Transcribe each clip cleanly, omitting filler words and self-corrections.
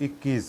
21।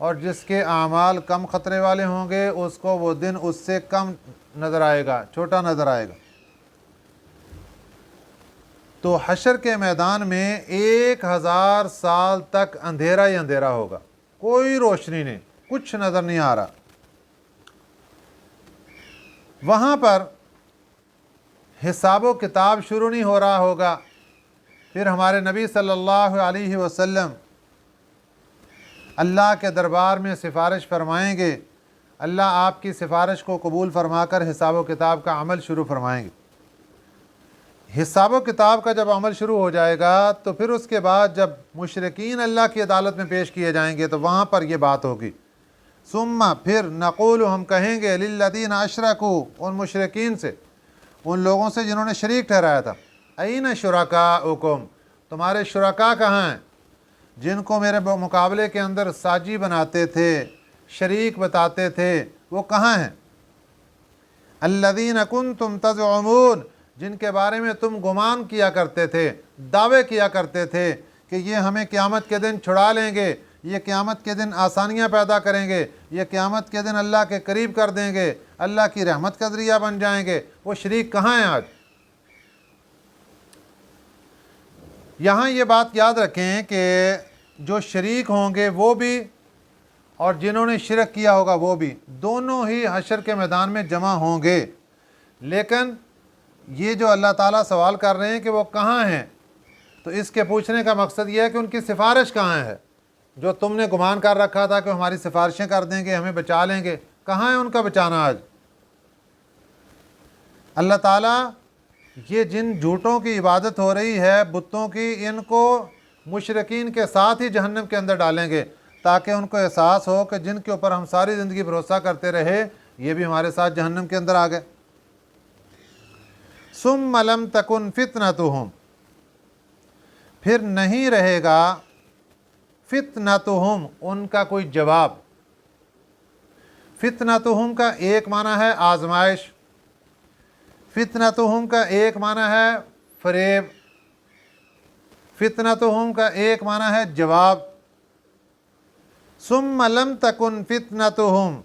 اور جس کے اعمال کم خطرے والے ہوں گے اس کو وہ دن اس سے کم نظر آئے گا، چھوٹا نظر آئے گا۔ تو حشر کے میدان میں 1000 سال تک اندھیرا ہی اندھیرا ہوگا، کوئی روشنی نہیں، کچھ نظر نہیں آ رہا۔ وہاں پر حساب و کتاب شروع نہیں ہو رہا ہوگا۔ پھر ہمارے نبی صلی اللہ علیہ وسلم اللہ کے دربار میں سفارش فرمائیں گے، اللہ آپ کی سفارش کو قبول فرما کر حساب و کتاب کا عمل شروع فرمائیں گے۔ حساب و کتاب کا جب عمل شروع ہو جائے گا تو پھر اس کے بعد جب مشرکین اللہ کی عدالت میں پیش کیے جائیں گے تو وہاں پر یہ بات ہوگی، ثم پھر نقول ہم کہیں گے للذین اشرکوا، ان مشرکین سے، ان لوگوں سے جنہوں نے شریک ٹھہرایا تھا، این شرکاؤکم، تمہارے شرکا کہاں ہیں، جن کو میرے مقابلے کے اندر ساجی بناتے تھے، شریک بتاتے تھے، وہ کہاں ہیں؟ الذین کنتم تزعمون، جن کے بارے میں تم گمان کیا کرتے تھے، دعوے کیا کرتے تھے کہ یہ ہمیں قیامت کے دن چھڑا لیں گے، یہ قیامت کے دن آسانیاں پیدا کریں گے، یہ قیامت کے دن اللہ کے قریب کر دیں گے، اللہ کی رحمت کا ذریعہ بن جائیں گے، وہ شریک کہاں ہیں آج؟ یہاں یہ بات یاد رکھیں کہ جو شریک ہوں گے وہ بھی اور جنہوں نے شرک کیا ہوگا وہ بھی، دونوں ہی حشر کے میدان میں جمع ہوں گے۔ لیکن یہ جو اللہ تعالیٰ سوال کر رہے ہیں کہ وہ کہاں ہیں، تو اس کے پوچھنے کا مقصد یہ ہے کہ ان کی سفارش کہاں ہے؟ جو تم نے گمان کر رکھا تھا کہ ہماری سفارشیں کر دیں گے، ہمیں بچا لیں گے، کہاں ہے ان کا بچانا آج؟ اللہ تعالیٰ یہ جن جھوٹوں کی عبادت ہو رہی ہے، بتوں کی، ان کو مشرکین کے ساتھ ہی جہنم کے اندر ڈالیں گے تاکہ ان کو احساس ہو کہ جن کے اوپر ہم ساری زندگی بھروسہ کرتے رہے یہ بھی ہمارے ساتھ جہنم کے اندر آ گئے۔ ثم لم تکن فتنتہم، پھر نہیں رہے گا فتنتہم، ان کا کوئی جواب۔ فتنتہم کا ایک معنی ہے آزمائش، فتنتہم کا ایک معنی ہے فریب، فتنتہم کا ایک معنی ہے جواب۔ ثم لم تکن فتنتہم،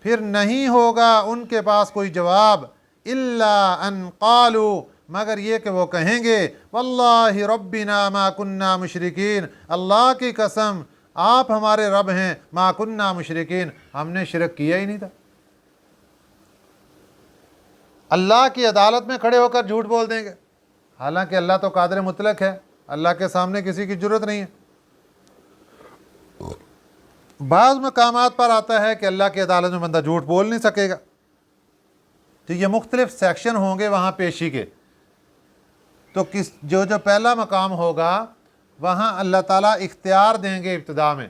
پھر نہیں ہوگا ان کے پاس کوئی جواب، الا ان قالوا، مگر یہ کہ وہ کہیں گے واللہ ربنا ما کننا مشرکین، اللہ کی قسم آپ ہمارے رب ہیں، ما کننا مشرکین، ہم نے شرک کیا ہی نہیں تھا۔ اللہ کی عدالت میں کھڑے ہو کر جھوٹ بول دیں گے، حالانکہ اللہ تو قادر مطلق ہے، اللہ کے سامنے کسی کی جرت نہیں ہے۔ بعض مقامات پر آتا ہے کہ اللہ کی عدالت میں بندہ جھوٹ بول نہیں سکے گا، تو یہ مختلف سیکشن ہوں گے وہاں پیشی کے۔ تو جو پہلا مقام ہوگا وہاں اللہ تعالیٰ اختیار دیں گے ابتدا میں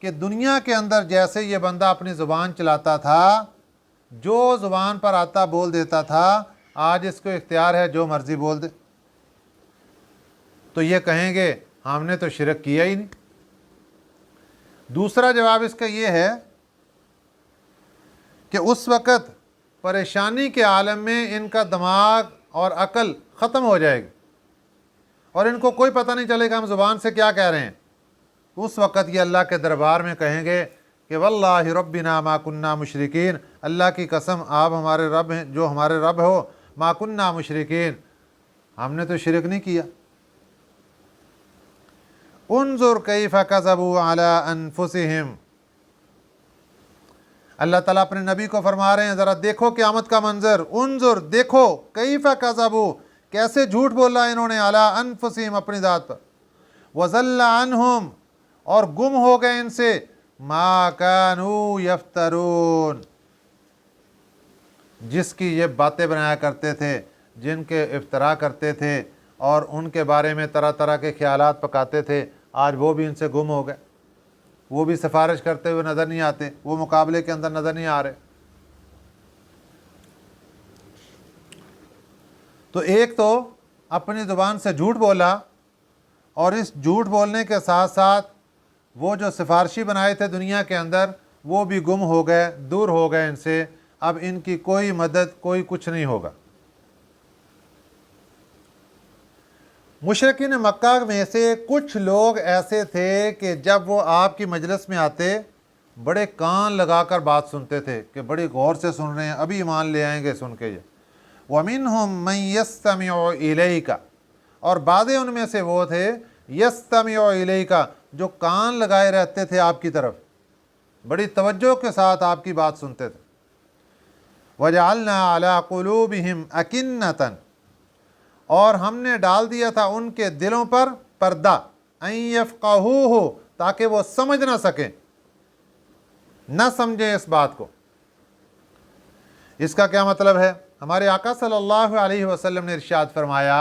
کہ دنیا کے اندر جیسے یہ بندہ اپنی زبان چلاتا تھا، جو زبان پر آتا بول دیتا تھا، آج اس کو اختیار ہے جو مرضی بول دے۔ تو یہ کہیں گے ہم نے تو شرک کیا ہی نہیں۔ دوسرا جواب اس کا یہ ہے کہ اس وقت پریشانی کے عالم میں ان کا دماغ اور عقل ختم ہو جائے گی اور ان کو کوئی پتہ نہیں چلے گا ہم زبان سے کیا کہہ رہے ہیں۔ اس وقت یہ اللہ کے دربار میں کہیں گے کہ واللہ ربنا ما کننا مشرکین، اللہ کی قسم آپ ہمارے رب ہیں، جو ہمارے رب ہو، ما کننا مشرکین، ہم نے تو شرک نہیں کیا۔ انظر کیف کذبوا علی انفسہم، اللہ تعالیٰ اپنے نبی کو فرما رہے ہیں ذرا دیکھو قیامت کا منظر، انظر دیکھو کیف کذبوا، کیسے جھوٹ بولا انہوں نے، علی انفسہم، اپنی ذات پر، وضل عنہم، اور گم ہو گئے ان سے، ما کانوا یفترون، جس کی یہ باتیں بنایا کرتے تھے، جن کے افتراء کرتے تھے اور ان کے بارے میں طرح طرح کے خیالات پکاتے تھے، آج وہ بھی ان سے گم ہو گئے، وہ بھی سفارش کرتے ہوئے نظر نہیں آتے، وہ مقابلے کے اندر نظر نہیں آ رہے۔ تو ایک تو اپنی زبان سے جھوٹ بولا اور اس جھوٹ بولنے کے ساتھ ساتھ وہ جو سفارشی بنائے تھے دنیا کے اندر وہ بھی گم ہو گئے، دور ہو گئے ان سے، اب ان کی کوئی مدد، کوئی کچھ نہیں ہوگا۔ مشرکین مکہ میں سے کچھ لوگ ایسے تھے کہ جب وہ آپ کی مجلس میں آتے بڑے کان لگا کر بات سنتے تھے کہ بڑی غور سے سن رہے ہیں، ابھی ایمان لے آئیں گے سن کے یہ۔ وَمِنْهُمْ مَنْ يَسْتَمِعُ إِلَيْكَ، اور بعضے ان میں سے وہ تھے يَسْتَمِعُ إِلَيْكَ جو کان لگائے رہتے تھے آپ کی طرف، بڑی توجہ کے ساتھ آپ کی بات سنتے تھے۔ وَجَعَلْنَا عَلَىٰ قُلُوبِهِمْ أَكِنَّةً، اور ہم نے ڈال دیا تھا ان کے دلوں پر پردہ، أَن يَفْقَهُوهُ تاکہ وہ سمجھ نہ سکیں، نہ سمجھیں اس بات کو۔ اس کا کیا مطلب ہے؟ ہمارے آقا صلی اللہ علیہ وسلم نے ارشاد فرمایا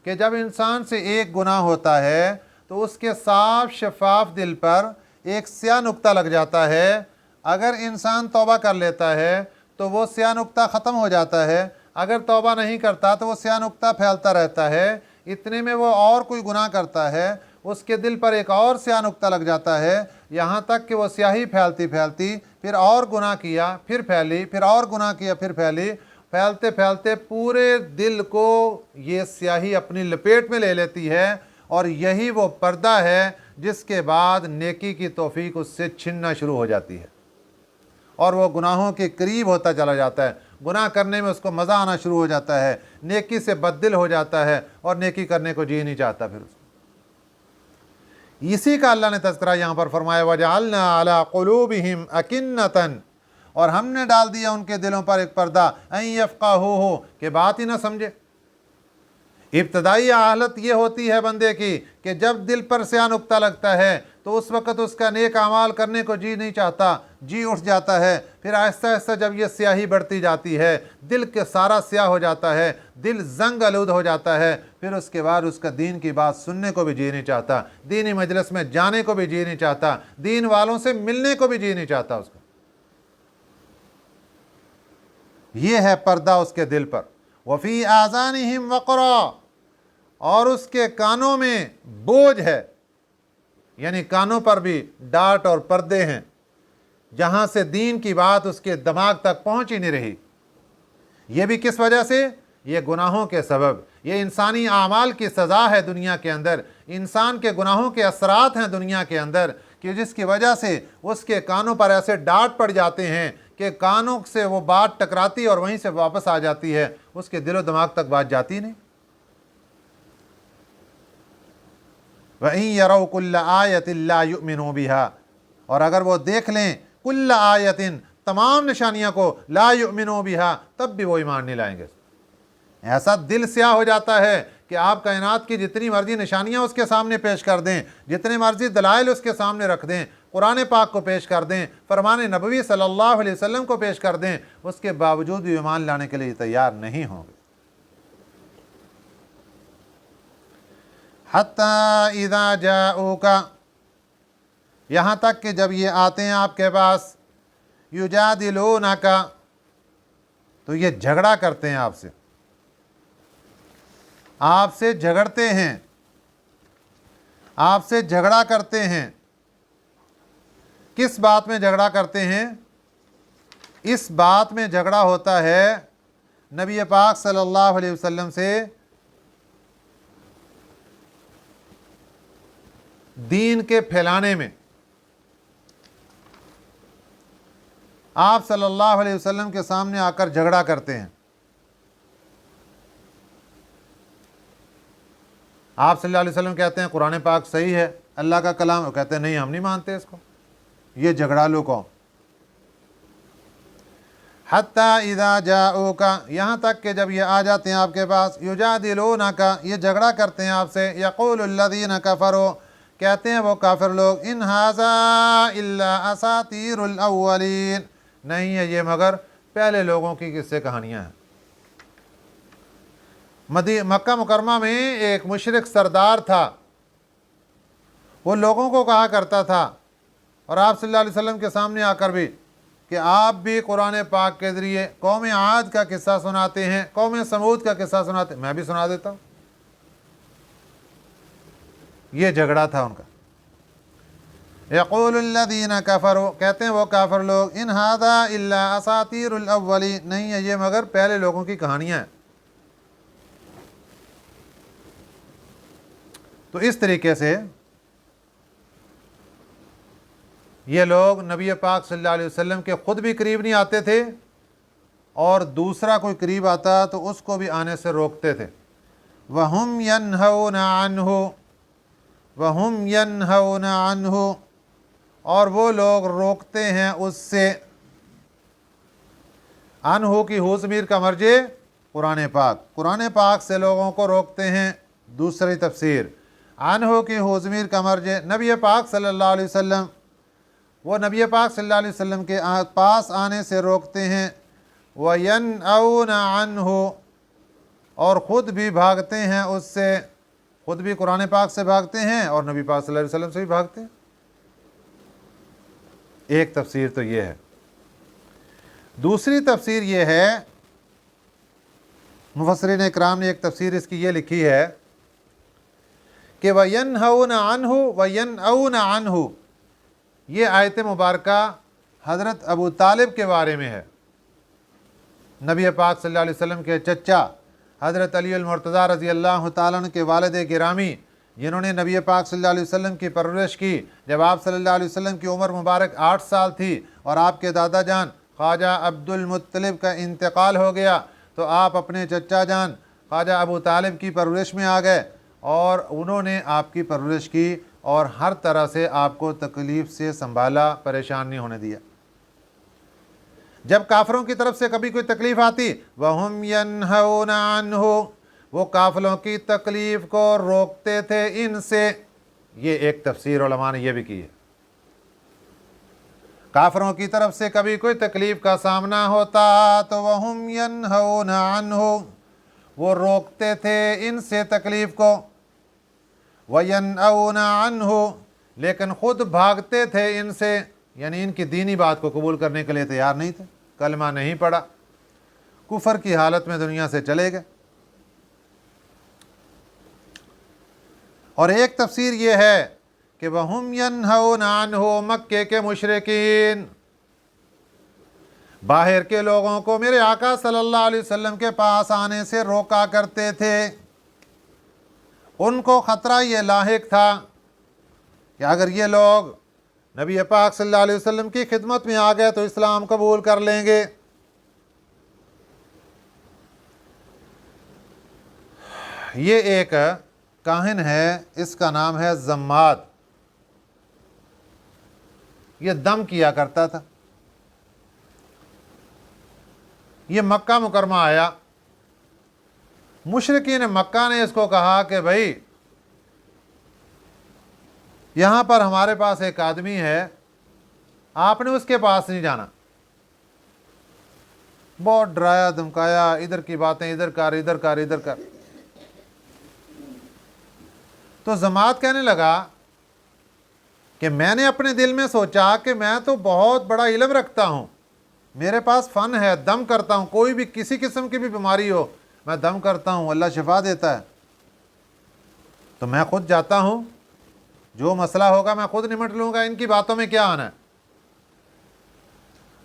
کہ جب انسان سے ایک گناہ ہوتا ہے تو اس کے صاف شفاف دل پر ایک سیاہ نقطہ لگ جاتا ہے۔ اگر انسان توبہ کر لیتا ہے تو وہ سیاہ نقطہ ختم ہو جاتا ہے، اگر توبہ نہیں کرتا تو وہ سیاہ نقطہ پھیلتا رہتا ہے۔ اتنے میں وہ اور کوئی گناہ کرتا ہے، اس کے دل پر ایک اور سیاہ نقطہ لگ جاتا ہے، یہاں تک کہ وہ سیاہی پھیلتی پھیلتی پھر اور گناہ کیا، پھر پھیلی، پھر اور گناہ کیا، پھر پھیلی، پھیلتے پھیلتے پورے دل کو یہ سیاہی اپنی لپیٹ میں لے لیتی ہے، اور یہی وہ پردہ ہے جس کے بعد نیکی کی توفیق اس سے چھننا شروع ہو جاتی ہے اور وہ گناہوں کے قریب ہوتا چلا جاتا ہے، گناہ کرنے میں اس کو مزہ آنا شروع ہو جاتا ہے، نیکی سے بددل ہو جاتا ہے اور نیکی کرنے کو جی نہیں چاہتا پھر اس کو۔ اسی کا اللہ نے تذکرہ یہاں پر فرمایا وَجَعَلْنَا عَلَىٰ قُلُوبِهِمْ أَكِنَّةً، اور ہم نے ڈال دیا ان کے دلوں پر ایک پردہ، أَن يَفْقَهُوهُ کہ بات ہی نہ سمجھے۔ ابتدائی حالت یہ ہوتی ہے بندے کی کہ جب دل پر سیاہ نقطہ لگتا ہے تو اس وقت اس کا نیک اعمال کرنے کو جی نہیں چاہتا، جی اٹھ جاتا ہے۔ پھر آہستہ آہستہ جب یہ سیاہی بڑھتی جاتی ہے، دل کے سارا سیاہ ہو جاتا ہے، دل زنگ آلود ہو جاتا ہے، پھر اس کے بعد اس کا دین کی بات سننے کو بھی جی نہیں چاہتا، دینی مجلس میں جانے کو بھی جی نہیں چاہتا، دین والوں سے ملنے کو بھی جی نہیں چاہتا اس کا۔ یہ ہے پردہ اس کے دل پر۔ وَفِي آذَانِهِمْ وَقْرًا، اور اس کے کانوں میں بوجھ ہے، یعنی کانوں پر بھی ڈاٹ اور پردے ہیں، جہاں سے دین کی بات اس کے دماغ تک پہنچ ہی نہیں رہی۔ یہ بھی کس وجہ سے؟ یہ گناہوں کے سبب، یہ انسانی اعمال کی سزا ہے دنیا کے اندر، انسان کے گناہوں کے اثرات ہیں دنیا کے اندر، کہ جس کی وجہ سے اس کے کانوں پر ایسے ڈاٹ پڑ جاتے ہیں کہ کانوں سے وہ بات ٹکراتی اور وہیں سے واپس آ جاتی ہے، اس کے دل و دماغ تک بات جاتی نہیں۔ وَإِن يَرَوْا كُلَّ آيَةٍ لَا يُؤْمِنُوا بِهَا، اور اگر وہ دیکھ لیں کل آیتن تمام نشانیاں کو لا یؤمنوا بها تب بھی وہ ایمان نہیں لائیں گے۔ ایسا دل سیاہ ہو جاتا ہے کہ آپ کائنات کی جتنی مرضی نشانیاں اس کے سامنے پیش کر دیں، جتنے مرضی دلائل اس کے سامنے رکھ دیں، قرآن پاک کو پیش کر دیں، فرمان نبوی صلی اللہ علیہ وسلم کو پیش کر دیں، اس کے باوجود بھی ایمان لانے کے لیے تیار نہیں ہوں گے۔ حَتَّى إِذَا جَاءُوكَ، یہاں تک کہ جب یہ آتے ہیں آپ کے پاس، یُجَادِلُونَكَ تو یہ جھگڑا کرتے ہیں آپ سے جھگڑتے ہیں، آپ سے جھگڑا کرتے ہیں۔ کس بات میں جھگڑا کرتے ہیں؟ اس بات میں جھگڑا ہوتا ہے نبی پاک صلی اللہ علیہ وسلم سے دین کے پھیلانے میں۔ آپ صلی اللہ علیہ وسلم کے سامنے آ کر جھگڑا کرتے ہیں۔ آپ صلی اللہ علیہ وسلم کہتے ہیں قرآن پاک صحیح ہے، اللہ کا کلام، وہ کہتے ہیں نہیں ہم نہیں مانتے اس کو۔ یہ جھگڑالو قوم۔ حَتَّى إِذَا جَاءُوكَ، یہاں تک کہ جب یہ آ جاتے ہیں آپ کے پاس، یُجَادِلُونَكَ یہ جھگڑا کرتے ہیں آپ سے، يَقُولُ الَّذِينَ كَفَرُوا کہتے ہیں وہ کافر لوگ، إِنْ هَذَا إِلَّا أَسَاطِيرُ الْأَوَّلِينَ نہیں ہے یہ مگر پہلے لوگوں کی قصے کہانیاں ہیں۔ مکہ مکرمہ میں ایک مشرک سردار تھا، وہ لوگوں کو کہا کرتا تھا اور آپ صلی اللہ علیہ وسلم کے سامنے آ کر بھی کہ آپ بھی قرآن پاک کے ذریعے قوم عاد کا قصہ سناتے ہیں، قوم سمود کا قصہ سناتے ہیں، میں بھی سنا دیتا ہوں۔ یہ جھگڑا تھا ان کا۔ یقول الذین کفروا کہتے ہیں وہ کافر لوگ، ان ھذا الا اساطیر الاولین نہیں ہے یہ مگر پہلے لوگوں کی کہانیاں ہیں۔ تو اس طریقے سے یہ لوگ نبی پاک صلی اللہ علیہ وسلم کے خود بھی قریب نہیں آتے تھے اور دوسرا کوئی قریب آتا تو اس کو بھی آنے سے روکتے تھے. وَهُمْ يَنْهَوْنَ عَنْهُ وَهُمْ يَنْهَوْنَ عَنْهُ اور وہ لوگ روکتے ہیں اس سے. انہو کی ہو ضمیر کا مرجع قرآن پاک، قرآن پاک سے لوگوں کو روکتے ہیں. دوسری تفسیر انہو کی ہو ضمیر کا مرجع نبی پاک صلی اللہ علیہ وسلم، وہ نبی پاک صلی اللہ علیہ وسلم کے پاس آنے سے روکتے ہیں. وَيَنْأَوْنَ عَنْهُ اور خود بھی بھاگتے ہیں اس سے، خود بھی قرآن پاک سے بھاگتے ہیں اور نبی پاک صلی اللہ علیہ وسلم سے بھی بھاگتے ہیں. ایک تفسیر تو یہ ہے. دوسری تفسیر یہ ہے، مفسرین اکرام نے ایک تفسیر اس کی یہ لکھی ہے کہ وَيَنْهَوْنَ عَنْهُ وَيَنْأَوْنَ عَنْهُ یہ آیت مبارکہ حضرت ابو طالب کے بارے میں ہے، نبی پاک صلی اللہ علیہ وسلم کے چچا حضرت علی المرتضیٰ رضی اللہ تعالیٰ عنہ کے والد گرامی، جنہوں نے نبی پاک صلی اللہ علیہ وسلم کی پرورش کی. جب آپ صلی اللہ علیہ وسلم کی عمر مبارک 8 سال تھی اور آپ کے دادا جان خواجہ عبد المطلب کا انتقال ہو گیا تو آپ اپنے چچا جان خواجہ ابو طالب کی پرورش میں آ گئے اور انہوں نے آپ کی پرورش کی اور ہر طرح سے آپ کو تکلیف سے سنبھالا، پریشان نہیں ہونے دیا. جب کافروں کی طرف سے کبھی کوئی تکلیف آتی وَهُمْ يَنْهَوْنَ عَنْهُ وہ کافروں کی تکلیف کو روکتے تھے ان سے. یہ ایک تفسیر علماء نے یہ بھی کی ہے. کافروں کی طرف سے کبھی کوئی تکلیف کا سامنا ہوتا تو وَهُمْ يَنْهَوْنَ عَنْهُ وہ روکتے تھے ان سے تکلیف کو. وَيَنْأَوْنَ عَنْهُ لیکن خود بھاگتے تھے ان سے، یعنی ان کی دینی بات کو قبول کرنے کے لیے تیار نہیں تھے. کلمہ نہیں پڑھا، کفر کی حالت میں دنیا سے چلے گئے. اور ایک تفسیر یہ ہے کہ وَهُمْ يَنْهَوْنَ عَنْهُ مکے کے مشرکین باہر کے لوگوں کو میرے آقا صلی اللہ علیہ وسلم کے پاس آنے سے روکا کرتے تھے. ان کو خطرہ یہ لاحق تھا کہ اگر یہ لوگ نبی پاک صلی اللہ علیہ وسلم کی خدمت میں آ گئے تو اسلام قبول کر لیں گے. یہ ایک کاہن ہے، اس کا نام ہے زماد. یہ دم کیا کرتا تھا. یہ مکہ مکرمہ آیا، مشرکین مکہ نے اس کو کہا کہ بھائی یہاں پر ہمارے پاس ایک آدمی ہے، آپ نے اس کے پاس نہیں جانا. بہت ڈرایا دھمکایا، ادھر کی باتیں ادھر کر ادھر کر ادھر کر. تو زماد کہنے لگا کہ میں نے اپنے دل میں سوچا کہ میں تو بہت بڑا علم رکھتا ہوں، میرے پاس فن ہے، دم کرتا ہوں، کوئی بھی کسی قسم کی بھی بیماری ہو میں دم کرتا ہوں، اللہ شفا دیتا ہے. تو میں خود جاتا ہوں، جو مسئلہ ہوگا میں خود نمٹ لوں گا، ان کی باتوں میں کیا آنا ہے.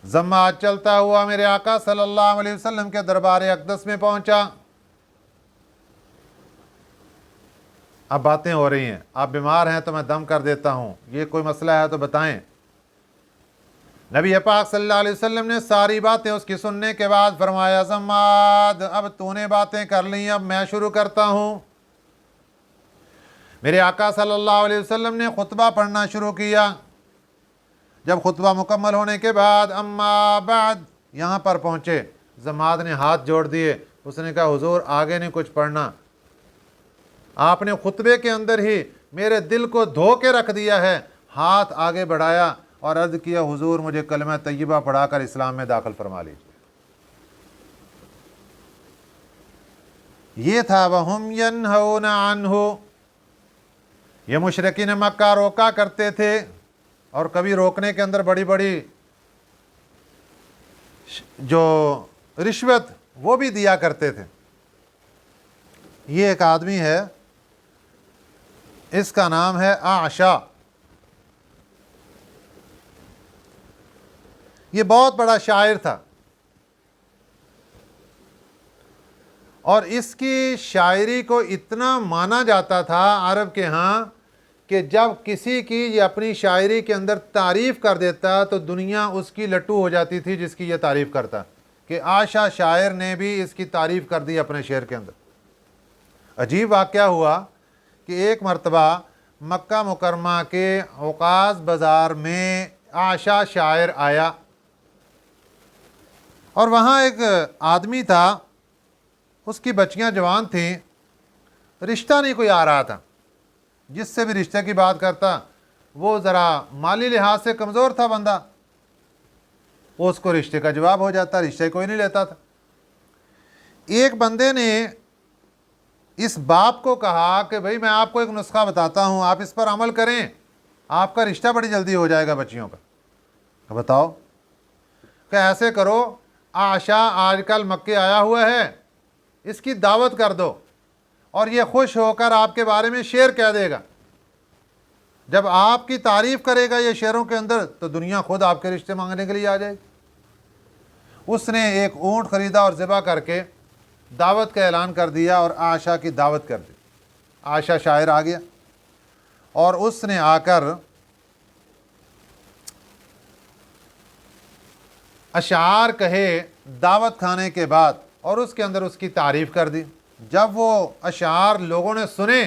زماد چلتا ہوا میرے آقا صلی اللہ علیہ وسلم کے دربار اقدس میں پہنچا. اب باتیں ہو رہی ہیں، آپ بیمار ہیں تو میں دم کر دیتا ہوں، یہ کوئی مسئلہ ہے تو بتائیں. نبی پاک صلی اللہ علیہ وسلم نے ساری باتیں اس کی سننے کے بعد فرمایا زماد اب تو نے باتیں کر لیں، اب میں شروع کرتا ہوں. میرے آقا صلی اللہ علیہ وسلم نے خطبہ پڑھنا شروع کیا. جب خطبہ مکمل ہونے کے بعد اما بعد یہاں پر پہنچے، زماد نے ہاتھ جوڑ دیے. اس نے کہا حضور آگے نہیں کچھ پڑھنا، آپ نے خطبے کے اندر ہی میرے دل کو دھو کے رکھ دیا ہے. ہاتھ آگے بڑھایا اور عرض کیا حضور مجھے کلمہ طیبہ پڑھا کر اسلام میں داخل فرما لیجیے. یہ تھا وَهُمْ يَنْهَوْنَ عَنْهُ. یہ مشرکین مکہ روکا کرتے تھے اور کبھی روکنے کے اندر بڑی بڑی جو رشوت وہ بھی دیا کرتے تھے. یہ ایک آدمی ہے، اس کا نام ہے اعشا. یہ بہت بڑا شاعر تھا اور اس کی شاعری کو اتنا مانا جاتا تھا عرب کے ہاں کہ جب کسی کی یہ اپنی شاعری کے اندر تعریف کر دیتا تو دنیا اس کی لٹو ہو جاتی تھی جس کی یہ تعریف کرتا، کہ عاشا شاعر نے بھی اس کی تعریف کر دی اپنے شعر کے اندر۔ عجیب واقعہ ہوا کہ ایک مرتبہ مکہ مکرمہ کے عکاظ بازار میں عاشا شاعر آیا، اور وہاں ایک آدمی تھا، اس کی بچیاں جوان تھیں، رشتہ نہیں کوئی آ رہا تھا، جس سے بھی رشتہ کی بات کرتا وہ ذرا مالی لحاظ سے کمزور تھا بندہ، وہ اس کو رشتے کا جواب ہو جاتا، رشتے کوئی نہیں لیتا تھا۔ ایک بندے نے اس باپ کو کہا کہ بھئی میں آپ کو ایک نسخہ بتاتا ہوں، آپ اس پر عمل کریں، آپ کا رشتہ بڑی جلدی ہو جائے گا بچیوں کا۔ بتاؤ، کہ ایسے کرو، عاشا آج کل مکے آیا ہوا ہے، اس کی دعوت کر دو اور یہ خوش ہو کر آپ کے بارے میں شعر کہہ دے گا، جب آپ کی تعریف کرے گا یہ شعروں کے اندر تو دنیا خود آپ کے رشتے مانگنے کے لیے آ جائے گی۔ اس نے ایک اونٹ خریدا اور ذبح کر کے دعوت کا اعلان کر دیا اور عاشا کی دعوت کر دی۔ عاشا شاعر آ گیا اور اس نے آ کر اشعار کہے دعوت کھانے کے بعد، اور اس کے اندر اس کی تعریف کر دی۔ جب وہ اشعار لوگوں نے سنے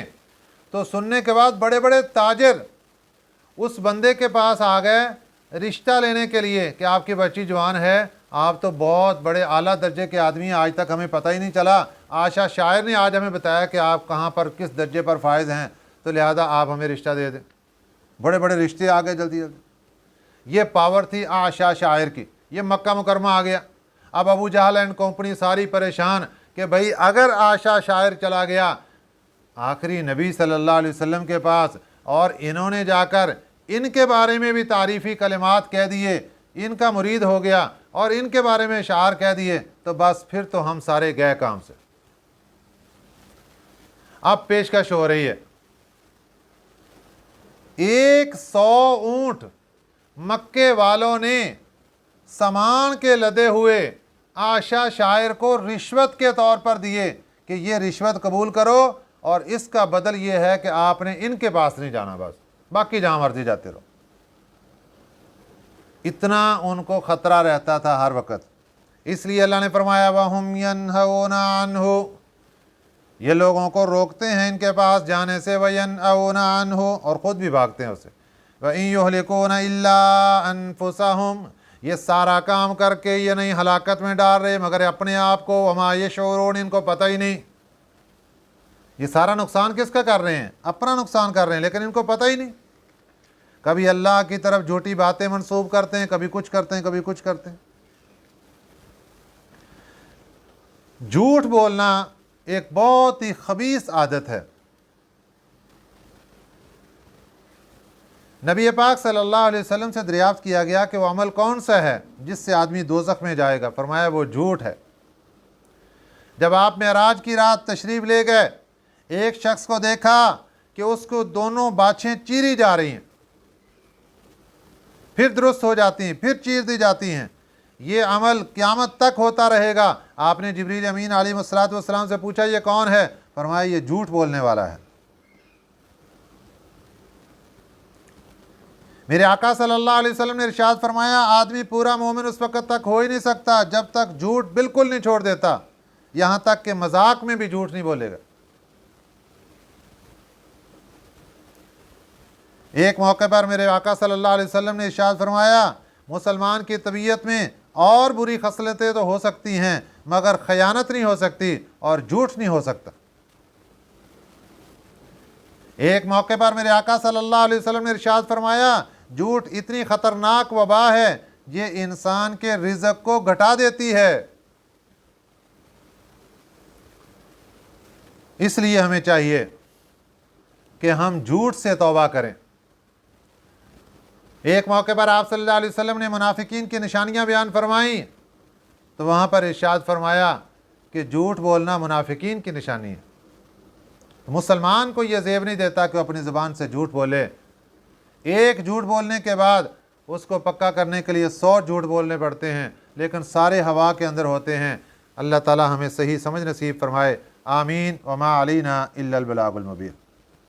تو سننے کے بعد بڑے بڑے تاجر اس بندے کے پاس آ گئے رشتہ لینے کے لیے کہ آپ کی بچی جوان ہے، آپ تو بہت بڑے اعلیٰ درجے کے آدمی ہیں، آج تک ہمیں پتہ ہی نہیں چلا، عاشا شاعر نے آج ہمیں بتایا کہ آپ کہاں پر کس درجے پر فائز ہیں، تو لہذا آپ ہمیں رشتہ دے دیں۔ بڑے بڑے رشتے آ گئے جلدی جلدی۔ یہ پاور تھی عاشا شاعر کی۔ یہ مکہ مکرمہ آ گیا۔ اب ابو جہل اینڈ کمپنی ساری پریشان کہ بھئی اگر عاشا شاعر چلا گیا آخری نبی صلی اللہ علیہ وسلم کے پاس اور انہوں نے جا کر ان کے بارے میں بھی تعریفی کلمات کہہ دیے، ان کا مرید ہو گیا اور ان کے بارے میں اشعار کہہ دیے، تو بس پھر تو ہم سارے گئے کام سے۔ اب پیشکش ہو رہی ہے، 100 اونٹ مکے والوں نے سامان کے لدے ہوئے عاشا شاعر کو رشوت کے طور پر دیے کہ یہ رشوت قبول کرو اور اس کا بدل یہ ہے کہ آپ نے ان کے پاس نہیں جانا، بس باقی جہاں مرضی جاتے رہو۔ اتنا ان کو خطرہ رہتا تھا ہر وقت، اس لیے اللہ نے فرمایا وَهُمْ يَنْهَوْنَ عَنْهُ، یہ لوگوں کو روکتے ہیں ان کے پاس جانے سے، وَيَنْأَوْنَ عَنْهُ، اور خود بھی بھاگتے ہیں اسے، وَإِنْ يُهْلِكُونَ إِلَّا أَنفُسَهُمْ، یہ سارا کام کر کے یہ نہیں ہلاکت میں ڈال رہے مگر اپنے آپ کو، وَمَا يَشْعُرُونَ، ان کو پتہ ہی نہیں۔ یہ سارا نقصان کس کا کر رہے ہیں؟ اپنا نقصان کر رہے ہیں، لیکن ان کو پتہ ہی نہیں۔ کبھی اللہ کی طرف جھوٹی باتیں منسوب کرتے ہیں، کبھی کچھ کرتے ہیں، کبھی کچھ کرتے ہیں۔ جھوٹ بولنا ایک بہت ہی خبیث عادت ہے۔ نبی پاک صلی اللہ علیہ وسلم سے دریافت کیا گیا کہ وہ عمل کون سا ہے جس سے آدمی دوزخ میں جائے گا؟ فرمایا وہ جھوٹ ہے۔ جب آپ معراج کی رات تشریف لے گئے، ایک شخص کو دیکھا کہ اس کو دونوں باچھیں چیری جا رہی ہیں، پھر درست ہو جاتی ہیں، پھر چیر دی جاتی ہیں، یہ عمل قیامت تک ہوتا رہے گا۔ آپ نے جبریل امین علیہ السلام سے پوچھا یہ کون ہے؟ فرمایا یہ جھوٹ بولنے والا ہے۔ میرے آقا صلی اللہ علیہ وسلم نے ارشاد فرمایا آدمی پورا مومن اس وقت تک ہو ہی نہیں سکتا جب تک جھوٹ بالکل نہیں چھوڑ دیتا، یہاں تک کہ مذاق میں بھی جھوٹ نہیں بولے گا۔ ایک موقع پر میرے آقا صلی اللہ علیہ وسلم نے ارشاد فرمایا مسلمان کی طبیعت میں اور بری خصلتیں تو ہو سکتی ہیں مگر خیانت نہیں ہو سکتی اور جھوٹ نہیں ہو سکتا۔ ایک موقع پر میرے آقا صلی اللہ علیہ وسلم نے ارشاد فرمایا جھوٹ اتنی خطرناک وبا ہے یہ انسان کے رزق کو گھٹا دیتی ہے۔ اس لیے ہمیں چاہیے کہ ہم جھوٹ سے توبہ کریں۔ ایک موقع پر آپ صلی اللہ علیہ وسلم نے منافقین کی نشانیاں بیان فرمائیں تو وہاں پر ارشاد فرمایا کہ جھوٹ بولنا منافقین کی نشانی ہے۔ مسلمان کو یہ زیب نہیں دیتا کہ وہ اپنی زبان سے جھوٹ بولے۔ ایک جھوٹ بولنے کے بعد اس کو پکا کرنے کے لیے 100 جھوٹ بولنے پڑتے ہیں، لیکن سارے ہوا کے اندر ہوتے ہیں۔ اللہ تعالی ہمیں صحیح سمجھ نصیب فرمائے۔ آمین۔ وما علینا الا البلاغ المبین۔